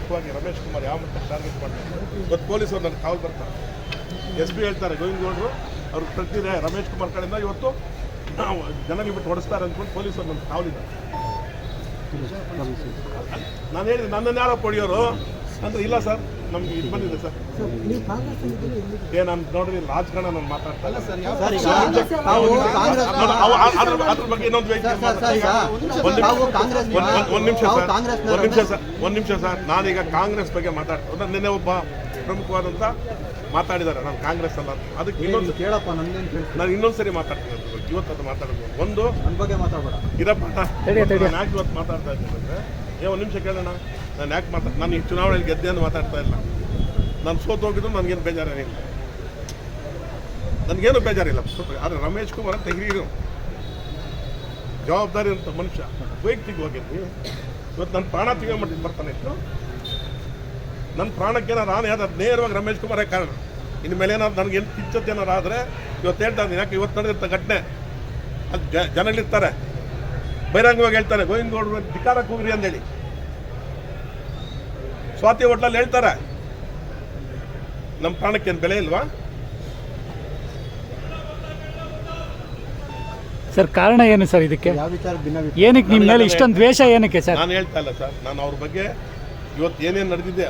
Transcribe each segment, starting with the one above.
ವೈಯಕ್ತಿಕವಾಗಿ ರಮೇಶ್ ಕುಮಾರ್ ಯಾವ ಮಟ್ಟಕ್ಕೆ ಟಾರ್ಗೆಟ್ ಮಾಡ್ತಾರೆ ಇವತ್ತು ಪೊಲೀಸರು ನನ್ನ ಕಾವಲು ಬರ್ತಾರೆ. SP ಹೇಳ್ತಾರೆ ಗೋವಿಂದಗೌಡರು ಅವ್ರಿಗೆ ಪ್ರತಿದೆ ರಮೇಶ್ ಕುಮಾರ್ ಕಡೆಯಿಂದ ಇವತ್ತು ಜನರಿಗೆ ಬಿಟ್ಟು ಹೊಡಿಸ್ತಾರೆ ಅಂದ್ಕೊಂಡು ಪೊಲೀಸರು ನನ್ನ ಕಾವಲಿದ್ದಾರೆ. ನಾನು ಹೇಳಿದೆ ನನ್ನನ್ನು ಯಾರೋ ಹೊಡಿಯೋರು ಅಂದರೆ ಇಲ್ಲ ಸರ್ ನಮ್ಗೆ ಇದು ಬಂದಿದೆ ಸರ್. ನಾನು ನೋಡ್ರಿ ರಾಜಕಾರಣ ನಾನು ಮಾತಾಡ್ತಾ ಇಲ್ಲ ಸರ್. ಅದ್ರ ಬಗ್ಗೆ ಇನ್ನೊಂದು ಒಂದು ನಿಮಿಷ ಸರ್. ನಾನೀಗ ಕಾಂಗ್ರೆಸ್ ಬಗ್ಗೆ ಮಾತಾಡ್ತಾ ನಿನ್ನೆ ಒಬ್ಬ ಪ್ರಮುಖವಾದಂಥ ಮಾತಾಡಿದ್ದಾರೆ ನಾನು ಕಾಂಗ್ರೆಸ್ ಅಲ್ಲ ಅದಕ್ಕೆ ಇನ್ನೊಂದು ಕೇಳಪ್ಪ ನಾನು ಇನ್ನೊಂದ್ಸರಿ ಮಾತಾಡ್ತೀನಿ ಇವತ್ತು ಅದು ಮಾತಾಡೋದು ಒಂದು ನನ್ನ ಬಗ್ಗೆ ಮಾತಾಡಬೇಡ ಇರಪ್ಪ. ನಾನು ಯಾಕೆ ಇವತ್ತು ಮಾತಾಡ್ತಾ ಇದ್ದೀನಿ ಅಂದರೆ ಒಂದು ನಿಮಿಷ ಕೇಳೋಣ. ನಾನು ಯಾಕೆ ನಾನು ಈ ಚುನಾವಣೆಯಲ್ಲಿ ಗೆದ್ದೆ ಅಂತ ಮಾತಾಡ್ತಾ ಇಲ್ಲ. ನಾನು ಸೋತು ಹೋಗಿದ್ರು ನನಗೇನು ಬೇಜಾರೇನಿಲ್ಲ, ನನಗೇನು ಬೇಜಾರಿಲ್ಲ. ಆದರೆ ರಮೇಶ್ ಕುಮಾರ್ ಅಂತ ಹಿರಿಯರು ಜವಾಬ್ದಾರಿ ಅಂತ ಮನುಷ್ಯ ವೈಯಕ್ತಿಕವಾಗಿದ್ವಿ. ಇವತ್ತು ನನ್ನ ಪ್ರಾಣ ತೆಗೆದುಬಿಟ್ಟು ಬರ್ತಾನೆ ಇತ್ತು. ನನ್ನ ಪ್ರಾಣಕ್ಕೆ ನಾನು ಯಾವ್ದು ನೇರವಾಗಿ ರಮೇಶ್ ಕುಮಾರೇ ಕಾರಣ. ಇನ್ನು ಮೇಲೆ ಏನಾದ್ರು ನನಗೇನು ಕಿಚ್ಚತ್ತು ಏನಾರು ಆದರೆ ಇವತ್ತು ಹೇಳ್ತಾ ಇದ್ದೀನಿ. ಯಾಕೆ ಇವತ್ತು ನಡೆದಿರ್ತ ಘಟನೆ ಅದು ಜನಗಳಿರ್ತಾರೆ ಬಹಿರಂಗವಾಗಿ ಹೇಳ್ತಾರೆ ಗೋವಿಂದಗೌಡರು ಧಿಕ್ಕಾರಕ್ಕೆ ಹೋಗ್ರಿ ಅಂತೇಳಿ. ಸ್ವಾತಿ ಹೋಟ್ಲಲ್ಲಿ ಹೇಳ್ತಾರೆ ನಮ್ಮ ಪ್ರಾಣಕ್ಕೆ ಏನು ಬೆಲೆ ಇಲ್ವಾ ಸರ್? ಕಾರಣ ಏನು ಸರ್ ಇದಕ್ಕೆ? ಏನಕ್ಕೆ ನಿಮ್ಮ ಮೇಲೆ ಇಷ್ಟೊಂದು ದ್ವೇಷ ಏನಕ್ಕೆ ಸರ್? ನಾನು ಹೇಳ್ತಾ ಇಲ್ಲ ಸರ್. ನಾನು ಅವ್ರ ಬಗ್ಗೆ ಇವತ್ತು ಏನೇನು ನಡೆದಿದೆ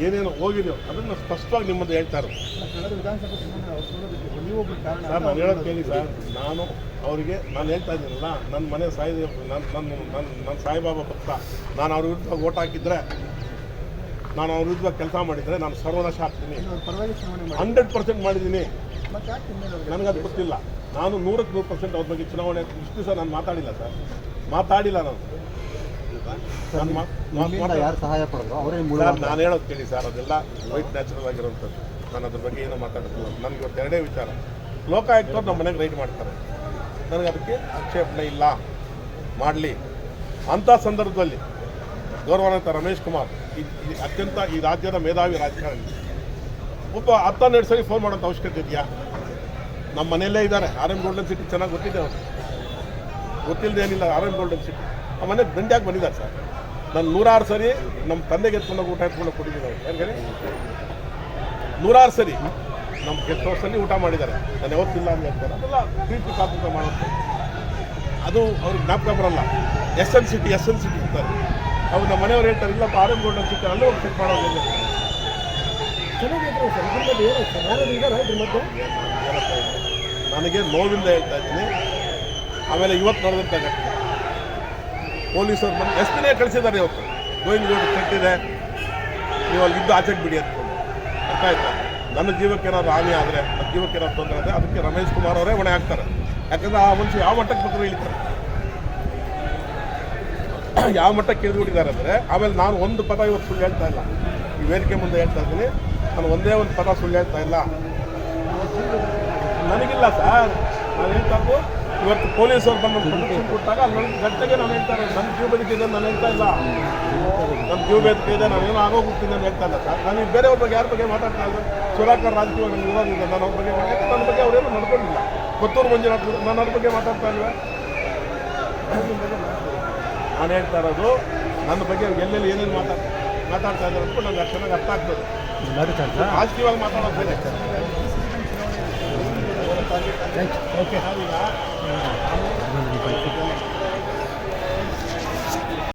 ಏನೇನು ಹೋಗಿದೆಯೋ ಅದನ್ನು ಸ್ಪಷ್ಟವಾಗಿ ನಿಮ್ಮದು ಹೇಳ್ತಾ ಇರೋದು ಸರ್. ನಾನು ಹೇಳೋದು ಕೇಳಿ ಸರ್. ನಾನು ಅವರಿಗೆ ನಾನು ಹೇಳ್ತಾ ಇದ್ದೀನಲ್ಲ ನನ್ನ ಮನೆ ನನ್ನ ಸಾಯಿಬಾಬಾ ಭಕ್ತ. ನಾನು ಅವ್ರ ವಿರುದ್ಧ ಓಟ್ ಹಾಕಿದ್ರೆ ನಾನು ಅವ್ರ ವಿರುದ್ಧ ಕೆಲಸ ಮಾಡಿದರೆ ನಾನು ಸರ್ವನಾಶ ಆಗ್ತೀನಿ. 100% ಮಾಡಿದ್ದೀನಿ. ನನಗದು ಗೊತ್ತಿಲ್ಲ. ನಾನು 100% ಅವ್ರ ಬಗ್ಗೆ ಚುನಾವಣೆ ಇಷ್ಟು ದಿವಸ ನಾನು ಮಾತಾಡಿಲ್ಲ ಸರ್. ಮಾತಾಡಿಲ್ಲ ಯಾರು ಸಹಾಯ ಪಡೆದ್ರು ಅವರೇ ನಾನು ಹೇಳೋದು ಕೇಳಿ ಸರ್. ಅದೆಲ್ಲ ವೈಟ್ ನ್ಯಾಚುರಲ್ ಆಗಿರೋಂಥದ್ದು. ನಾನು ಅದ್ರ ಬಗ್ಗೆ ಏನೋ ಮಾತಾಡ್ತಿಲ್ಲ. ನನಗೆ ಇವತ್ತು ಎರಡೇ ವಿಚಾರ. ಲೋಕಾಯುಕ್ತವ್ರು ನಮ್ಮ ಮನೆಗೆ ರೈಡ್ ಮಾಡ್ತಾರೆ. ನನಗೆ ಅದಕ್ಕೆ ಆಕ್ಷೇಪಣೆ ಇಲ್ಲ, ಮಾಡಲಿ. ಅಂಥ ಸಂದರ್ಭದಲ್ಲಿ ಗೌರವಾನ್ವಿತ ರಮೇಶ್ ಕುಮಾರ್ ಅತ್ಯಂತ ಈ ರಾಜ್ಯದ ಮೇಧಾವಿ ರಾಜಕಾರಣಿ ಒಬ್ಬ 10-12 ಸರಿ ಫೋನ್ ಮಾಡೋಂಥ ಅವಶ್ಯಕತೆ ಇದೆಯಾ? ನಮ್ಮ ಮನೆಯಲ್ಲೇ ಇದ್ದಾರೆ. RM ಗೋಲ್ಡನ್ ಸಿಟಿ ಚೆನ್ನಾಗಿ ಗೊತ್ತಿದೆ ಅವರು. ಗೊತ್ತಿಲ್ಲದೆ ಏನಿಲ್ಲ. RM ಗೋಲ್ಡನ್ ಸಿಟಿ ಆ ಮನೆಗೆ ದಂಡ್ಯಾಗಿ ಬಂದಿದ್ದಾರೆ ಸರ್. ನಾನು 106 ಸರಿ ನಮ್ಮ ತಂದೆಗೆ ಎತ್ಕೊಂಡೋಗಿ ಊಟ ಎತ್ಕೊಂಡು ಕೊಟ್ಟಿದ್ದೀನಿ ಅವ್ರು. ಯಾಕೆ 106 ಸರಿ ನಮ್ಮ ಗೆಸ್ಟ್ ಹೌಸಲ್ಲಿ ಊಟ ಮಾಡಿದ್ದಾರೆ. ನಾನು ಯಾವತ್ತಿಲ್ಲ ಅಂತ ಹೇಳ್ತಾರೆ. ಅದೆಲ್ಲ ಪ್ರೀತಿ ಕಾತುಕ ಮಾಡುತ್ತೆ. ಅದು ಅವ್ರಿಗೆ ಜ್ಞಾಪಕ ಬರಲ್ಲ. SN ಸಿಟಿ ಇರ್ತಾರೆ. ಅವ್ರು ನಮ್ಮ ಮನೆಯವ್ರು ಹೇಳ್ತಾರೆ ಇಲ್ಲಪ್ಪ RM ಗೋಲ್ಡನ್ ಸಿಟಿ ಅಲ್ಲೂ ಹೋಗಿ ಚೆಕ್ ಮಾಡೋದು. ನನಗೆ ನೋವಿಂದ ಹೇಳ್ತಾ ಇದ್ದೀನಿ. ಆಮೇಲೆ ಇವತ್ತು ನಡೆದಂಥ ಘಟನೆ ಪೊಲೀಸರು ಬಂದು SPನೇ ಕಳಿಸಿದ್ದಾರೆ. ಇವತ್ತು ಗೋವಿಂದಗೌಡ ಕೆಟ್ಟಿದೆ, ನೀವು ಅಲ್ಲಿದ್ದು ಆಚೆಗೆ ಬಿಡಿ ಅಂದ್ಕೊಂಡು. ಅರ್ಥ ಆಯ್ತಾ? ನನ್ನ ಜೀವಕ್ಕೆ ಏನಾದ್ರು ಹಾನಿ ಆದರೆ, ನನ್ನ ಜೀವಕ್ಕೆ ಏನಾದ್ರು ತೊಂದರೆ ಆದರೆ ಅದಕ್ಕೆ ರಮೇಶ್ ಕುಮಾರ್ ಅವರೇ ಹೊಣೆ ಹಾಕ್ತಾರೆ. ಯಾಕಂದರೆ ಆ ಮನುಷ್ಯ ಯಾವ ಮಟ್ಟಕ್ಕೆ ಪತ್ರ ಇಳಿತಾರೆ, ಯಾವ ಮಟ್ಟಕ್ಕೆ ಇಳಿದುಬಿಟ್ಟಿದ್ದಾರೆ ಅಂದರೆ. ಆಮೇಲೆ ನಾನು ಒಂದು ಪದ ಇವತ್ತು ಸುಳ್ಳು ಹೇಳ್ತಾ ಇಲ್ಲ. ಈ ವೇದಿಕೆ ಮುಂದೆ ಹೇಳ್ತಾ ಇದ್ದೀನಿ. ನಾನು ಒಂದೇ ಒಂದು ಪದ ಸುಳ್ಳು ಹೇಳ್ತಾ ಇಲ್ಲ. ನನಗಿಲ್ಲ ಸರ್. ನಾನು ಹೇಳ್ತಾ ಇದ್ದು ಇವತ್ತು ಪೊಲೀಸರು ಬಂದು ಪ್ರೊಟೆಕ್ಷನ್ ಕೊಟ್ಟಾಗ ಅಲ್ಲಿ ನನ್ನ ಗಟ್ಟಿಗೆ ನಾನು ಹೇಳ್ತಾ ಇರೋದು. ನನ್ನ ಜೀವ ಬದುಕಿದೆ ನಾನು ಹೇಳ್ತಾ ಇಲ್ಲ. ನನ್ನ ಜೀವ ಬದುಕಿದೆ ನಾನೇನೋ ಆಗೋಗ್ತೀನಿ ನಾನು ಹೇಳ್ತಾ ಇಲ್ಲ ಸರ್. ನಾನು ಬೇರೆಯವ್ರ ಬಗ್ಗೆ ಯಾರ ಬಗ್ಗೆ ಮಾತಾಡ್ತಾ ಇಲ್ಲ. ಸುಧಾಕರ್ ರಾಜಕೀಯ ನನಗೆ ಇರೋದಿಲ್ಲ. ನಾನು ಅವ್ರ ಬಗ್ಗೆ ನನ್ನ ಬಗ್ಗೆ ಅವರೇನು ನಡ್ಕೊಂಡಿಲ್ಲ. ಕೊತ್ತೂರು ಮಂಜುನಾಥ್ ನಾನು ಅವ್ರ ಬಗ್ಗೆ ಮಾತಾಡ್ತಾ ಇಲ್ವೇ? ನಾನು ಹೇಳ್ತಾ ಇರೋದು ನನ್ನ ಬಗ್ಗೆ ಎಲ್ಲೆಲ್ಲಿ ಏನೇನು ಮಾತಾಡ್ತಾ ಇದ್ದಾರೆ ಅಂತ ನನಗೆ ಅಷ್ಟು ಚೆನ್ನಾಗಿ ಅರ್ಥ ಆಗ್ತದೆ. ರಾಜಕೀಯವಾಗಿ ಮಾತಾಡೋದು ಬೇರೆ. ಓಕೆ